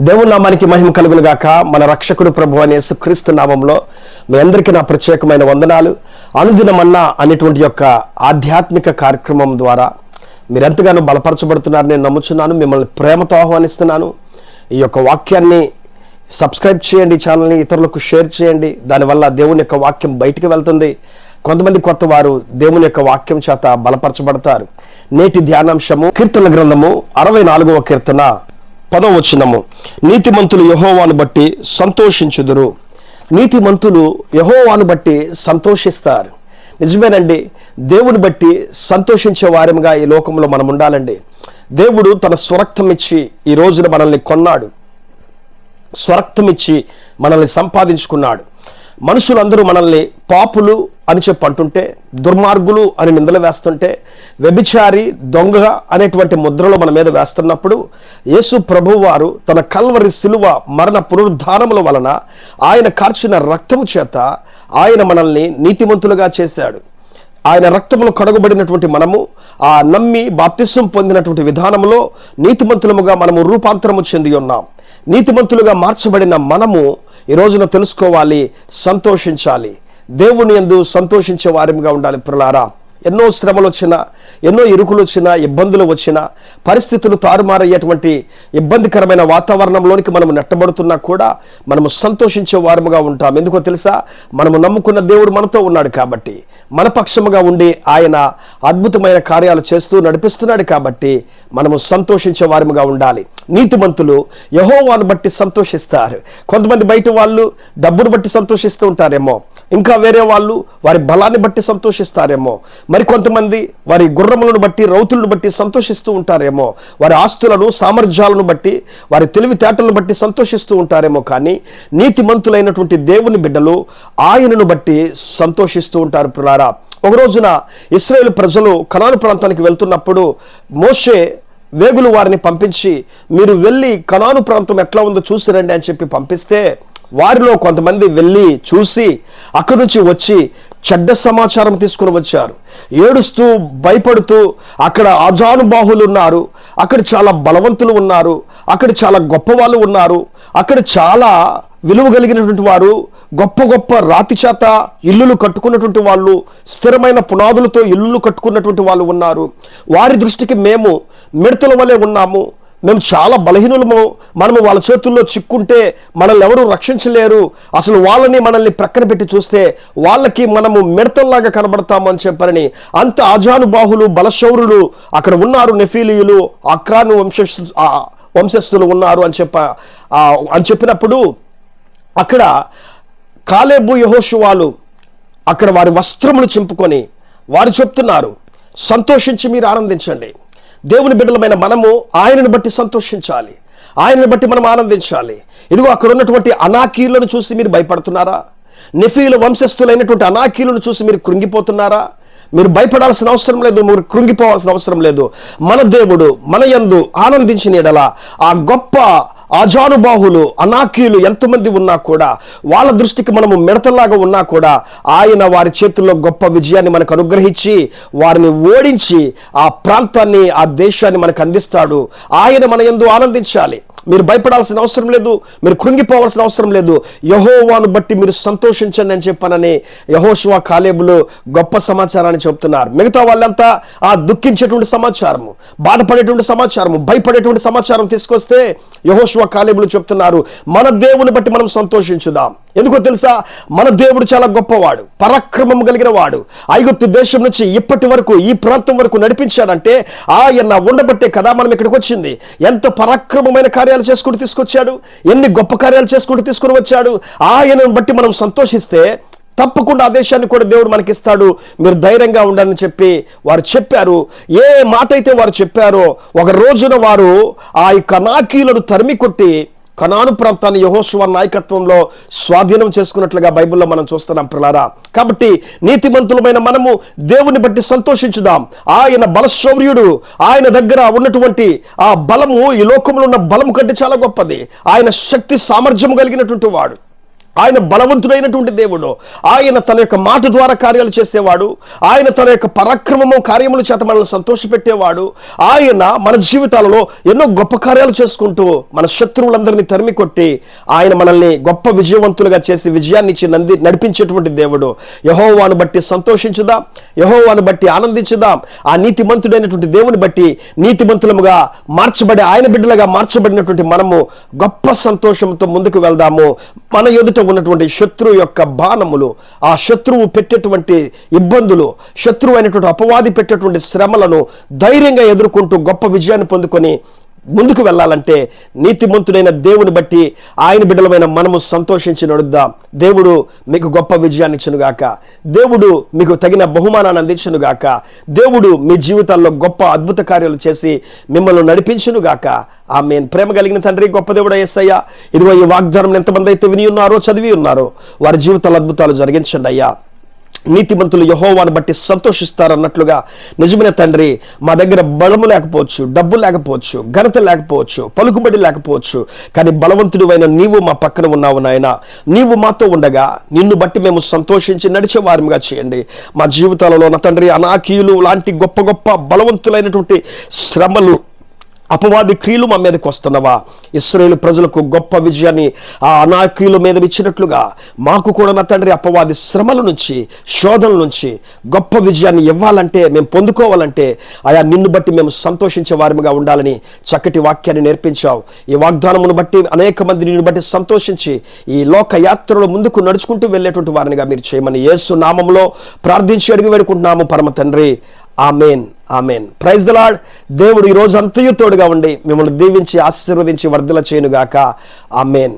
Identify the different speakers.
Speaker 1: దేవుని నామానికి మహిమ కలుగును గాక. మన రక్షకుడు ప్రభు అయిన యేసుక్రీస్తు నామంలో మీ అందరికీ నా ప్రత్యేకమైన వందనాలు. అనుదినమన్నా అనేటువంటి యొక్క ఆధ్యాత్మిక కార్యక్రమం ద్వారా మీరెంతగానో బలపరచబడుతున్నారని నేను నమ్ముచున్నాను. మిమ్మల్ని ప్రేమతో ఆహ్వానిస్తున్నాను. ఈ యొక్క వాక్యాన్ని సబ్స్క్రైబ్ చేయండి, ఛానల్ని ఇతరులకు షేర్ చేయండి. దానివల్ల దేవుని యొక్క వాక్యం బయటికి వెళ్తుంది. కొంతమంది కొత్త వారు దేవుని యొక్క వాక్యం చేత బలపరచబడతారు. నేటి ధ్యానాంశము కీర్తన గ్రంథము 64వ కీర్తన 10వ వచనము. నీతిమంతులు యెహోవాను బట్టి సంతోషించుదురు. నీతిమంతులు యెహోవాను బట్టి సంతోషిస్తారు. నిజమేనండి, దేవుని బట్టి సంతోషించే వారముగా ఈ లోకంలో మనం ఉండాలండి. దేవుడు తన స్వరక్తం ఇచ్చి ఈ రోజున మనల్ని కొన్నాడు, స్వరక్తం ఇచ్చి మనల్ని సంపాదించుకున్నాడు. మనుషులందరూ మనల్ని పాపులు అని చెప్పి అంటుంటే, దుర్మార్గులు అని నిందలు వేస్తుంటే, వ్యభిచారి, దొంగ అనేటువంటి ముద్రలు మన మీద వేస్తున్నప్పుడు యేసు ప్రభువు వారు తన కల్వరి శిలువ మరణ పునరుద్ధానముల వలన ఆయన కార్చిన రక్తము చేత ఆయన మనల్ని నీతిమంతులుగా చేశాడు. ఆయన రక్తములు కడగబడినటువంటి మనము ఆ నమ్మి బాప్తిస్వం పొందినటువంటి విధానంలో నీతిమంతులముగా మనము రూపాంతరము చెంది ఉన్నాం. నీతిమంతులుగా మార్చబడిన మనము ఈ రోజున తెలుసుకోవాలి, సంతోషించాలి. దేవుని యందు సంతోషించే వారిగా ఉండాలి. ప్రియులారా, ఎన్నో శ్రమలు వచ్చినా, ఎన్నో ఇరుకులు వచ్చినా, ఇబ్బందులు వచ్చినా, పరిస్థితులు తారుమారయ్యేటువంటి ఇబ్బందికరమైన వాతావరణంలోనికి మనము నెట్టబడుతున్నా కూడా మనము సంతోషించే వారముగా ఉంటాం. ఎందుకో తెలుసా? మనము నమ్ముకున్న దేవుడు మనతో ఉన్నాడు కాబట్టి, మన పక్షముగా ఉండి ఆయన అద్భుతమైన కార్యాలు చేస్తూ నడిపిస్తున్నాడు కాబట్టి మనము సంతోషించే వారముగా ఉండాలి. నీతిమంతులు యెహోవాను బట్టి సంతోషిస్తారు. కొంతమంది బయట వాళ్ళు డబ్బును బట్టి సంతోషిస్తూ ఉంటారేమో, ఇంకా వేరే వాళ్ళు వారి బలాన్ని బట్టి సంతోషిస్తారేమో, మరి కొంతమంది వారి గుర్రములను బట్టి, రౌతులను బట్టి సంతోషిస్తూ ఉంటారేమో, వారి ఆస్తులను, సామర్థ్యాలను బట్టి, వారి తెలివితేటలను బట్టి సంతోషిస్తూ ఉంటారేమో. కానీ నీతిమంతులైనటువంటి దేవుని బిడ్డలు ఆయనను బట్టి సంతోషిస్తూ ఉంటారు. ప్రియులారా, ఒక రోజున ఇశ్రాయేలు ప్రజలు కనాను ప్రాంతానికి వెళ్తున్నప్పుడు మోషే వేగులు వారిని పంపించి, మీరు వెళ్ళి కనాను ప్రాంతం ఎట్లా ఉందో చూసి రండి అని చెప్పి పంపిస్తే, వారిలో కొంతమంది వెళ్ళి చూసి అక్కడి నుంచి వచ్చి చెడ్డ సమాచారం తీసుకుని వచ్చారు. ఏడుస్తూ భయపడుతూ, అక్కడ ఆజానుబాహులు ఉన్నారు, అక్కడ చాలా బలవంతులు ఉన్నారు, అక్కడ చాలా గొప్ప వాళ్ళు ఉన్నారు, అక్కడ చాలా విలువ కలిగినటువంటి వారు, గొప్ప గొప్ప రాతి చేత ఇల్లులు కట్టుకున్నటువంటి వాళ్ళు, స్థిరమైన పునాదులతో ఇల్లులు కట్టుకున్నటువంటి వాళ్ళు ఉన్నారు. వారి దృష్టికి మేము మిడతల వలె ఉన్నాము, మేము చాలా బలహీనులము, మనము వాళ్ళ చేతుల్లో చిక్కుంటే మనల్ని ఎవరు రక్షించలేరు, అసలు వాళ్ళని మనల్ని ప్రక్కన పెట్టి చూస్తే వాళ్ళకి మనము మిడతల్లాగా కనబడతాము అని చెప్పారని అంత ఆజానుబాహులు, బలశౌరులు అక్కడ ఉన్నారు. నెఫీలీయులు, అక్కాను వంశస్థులు ఉన్నారు అని చెప్పినప్పుడు అక్కడ కాలేబు, యెహోషువాలు అక్కడ వారి వస్త్రములు చింపుకొని వారు చెప్తున్నారు, సంతోషించి మీరు ఆనందించండి. దేవుని బిడ్డలమైన మనము ఆయనను బట్టి సంతోషించాలి, ఆయనను బట్టి మనం ఆనందించాలి. ఇదిగో అక్కడ ఉన్నటువంటి అనాకీలను చూసి మీరు భయపడుతున్నారా? నెఫీల వంశస్థులైనటువంటి అనాకీలను చూసి మీరు కృంగిపోతున్నారా? మీరు భయపడాల్సిన అవసరం లేదు, మీరు కృంగిపోవాల్సిన అవసరం లేదు. మన దేవుడు మన యందు ఆనందించిన ఎడల ఆ గొప్ప ఆజానుబాహులు, అనాకీయులు ఎంతమంది ఉన్నా కూడా, వాళ్ళ దృష్టికి మనము మిడతల్లాగా ఉన్నా కూడా ఆయన వారి చేతుల్లో గొప్ప విజయాన్ని మనకు అనుగ్రహించి వారిని ఓడించి ఆ ప్రాంతాన్ని, ఆ దేశాన్ని మనకు అందిస్తాడు. ఆయన మన యందు ఆనందించాలి. మీరు భయపడాల్సిన అవసరం లేదు, మీరు కృంగిపోవాల్సిన అవసరం లేదు. యెహోవాను బట్టి మీరు సంతోషించండి అని చెప్పానని యెహోషువ, కాలేబులు గొప్ప సమాచారాన్ని చెప్తున్నారు. మిగతా వాళ్ళంతా ఆ దుఃఖించేటువంటి సమాచారము, బాధపడేటువంటి సమాచారము, భయపడేటువంటి సమాచారం తీసుకొస్తే యెహోషువ, కాలేబులు చెప్తున్నారు, మన దేవుని బట్టి మనం సంతోషించుదాం. ఎందుకో తెలుసా? మన దేవుడు చాలా గొప్పవాడు, పరాక్రమం కలిగిన వాడు. ఐగుప్తు దేశం నుంచి ఇప్పటి వరకు ఈ ప్రాంతం వరకు నడిపించాడంటే ఆయన ఉండబట్టే కదా మనం ఇక్కడికి వచ్చింది. ఎంత పరాక్రమమైన కార్యాలు చేసుకుంటూ తీసుకొచ్చాడు, ఎన్ని గొప్ప కార్యాలు చేసుకుంటూ తీసుకుని వచ్చాడు. ఆయనను బట్టి మనం సంతోషిస్తే తప్పకుండా ఆ దేశాన్ని కూడా దేవుడు మనకిస్తాడు. మీరు ధైర్యంగా ఉండాలని చెప్పి వారు చెప్పారు. ఏ మాట అయితే వారు చెప్పారో ఒక రోజున వారు ఆ కనాకీలను తరిమి కొట్టి కనాను ప్రాంతాన్ని యెహోషువ నాయకత్వంలో స్వాధీనం చేసుకున్నట్లుగా బైబిల్లో మనం చూస్తున్నాం. ప్రియులారా, కాబట్టి నీతిమంతులమైన మనము దేవుని బట్టి సంతోషించుదాం. ఆయన బలశౌర్యుడు, ఆయన దగ్గర ఉన్నటువంటి ఆ బలము ఈ లోకంలో ఉన్న బలం కంటే చాలా గొప్పది. ఆయన శక్తి సామర్థ్యం కలిగినటువంటి వాడు. ఆయన బలవంతుడైనటువంటి దేవుడు. ఆయన తన యొక్క మాట ద్వారా కార్యాలు చేసేవాడు. ఆయన తన యొక్క పరాక్రమము కార్యముల చేత మనల్ని సంతోషపెట్టేవాడు. ఆయన మన జీవితాలలో ఎన్నో గొప్ప కార్యాలు చేసుకుంటూ మన శత్రువులందరినీ తరిమి కొట్టి ఆయన మనల్ని గొప్ప విజయవంతులుగా చేసి విజయాన్ని ఇచ్చి నడిపించేటువంటి దేవుడు. యెహోవాను బట్టి సంతోషించుదాం, యెహోవాను బట్టి ఆనందించుదాం. ఆ నీతిమంతుడైనటువంటి దేవుని బట్టి నీతిమంతులముగా మార్చబడి ఆయన బిడ్డలుగా మార్చబడినటువంటి మనము గొప్ప సంతోషంతో ముందుకు వెళ్దాము. మన ఎదుట ఉన్నటువంటి శత్రువు యొక్క బాణములు, ఆ శత్రువు పెట్టేటువంటి ఇబ్బందులు, శత్రువు అయినటువంటి అపవాది పెట్టేటువంటి శ్రమలను ధైర్యంగా ఎదుర్కొంటూ గొప్ప విజయాన్ని పొందుకొని ముందుకు వెళ్ళాలంటే నీతిమంతుడైన దేవుని బట్టి ఆయన బిడ్డలమైన మనము సంతోషించి నడుద్దాం. దేవుడు మీకు గొప్ప విజయాన్ని ఇచ్చునుగాక. దేవుడు మీకు తగిన బహుమానాన్ని అందించునుగాక. దేవుడు మీ జీవితాల్లో గొప్ప అద్భుత కార్యాలు చేసి మిమ్మల్ని నడిపించునుగాక. ఆమేన్. ప్రేమ కలిగిన తండ్రి, గొప్ప దేవుడు యేసయ్య, ఇదిగో ఈ వాగ్దానం ఎంతమంది అయితే విని ఉన్నారో, చదివి ఉన్నారో వారి జీవితాల అద్భుతాలు జరిగించండి అయ్యా. నీతిమంతులు యెహోవాను బట్టి సంతోషిస్తారన్నట్లుగా నిజమైన తండ్రి, మా దగ్గర బలము లేకపోవచ్చు, డబ్బు లేకపోవచ్చు, ఘనత లేకపోవచ్చు, పలుకుబడి లేకపోవచ్చు, కానీ బలవంతుడివైన నీవు మా పక్కన ఉన్నావు నాయన. నీవు మాతో ఉండగా నిన్ను బట్టి మేము సంతోషించి నడిచే వారిగా చేయండి. మా జీవితాలలో నా తండ్రి అనాకీయులు లాంటి గొప్ప గొప్ప బలవంతులైనటువంటి శ్రమలు, అపవాది క్రియలు మా మీదకి వస్తున్నవా? ఇశ్రాయేలు ప్రజలకు గొప్ప విజయాన్ని ఆ అనాకీయుల మీద ఇచ్చినట్లుగా మాకు కూడా నా తండ్రి అపవాది శ్రమల నుంచి, శోధనల నుంచి గొప్ప విజయాన్ని ఇవ్వాలంటే, మేము పొందుకోవాలంటే ఆయా నిన్ను బట్టి మేము సంతోషించే వారిగా ఉండాలని చక్కటి వాక్యాన్ని నేర్పించావు. ఈ వాగ్దానమును బట్టి అనేక మంది నిన్ను బట్టి సంతోషించి ఈ లోక యాత్రలో ముందుకు నడుచుకుంటూ వెళ్ళేటువంటి వారినిగా మీరు చేయమని యేసు నామములో ప్రార్థించి అడిగి వేడుకుంటున్నాము పరమ తండ్రి. Amen, amen. Praise the Lord. దేవుడు ఈ రోజు అంతయు తోడుగా ఉండి మిమ్మల్ని దీవించి ఆశీర్వదించి వర్ధల చేయనుగాక. ఆమేన్.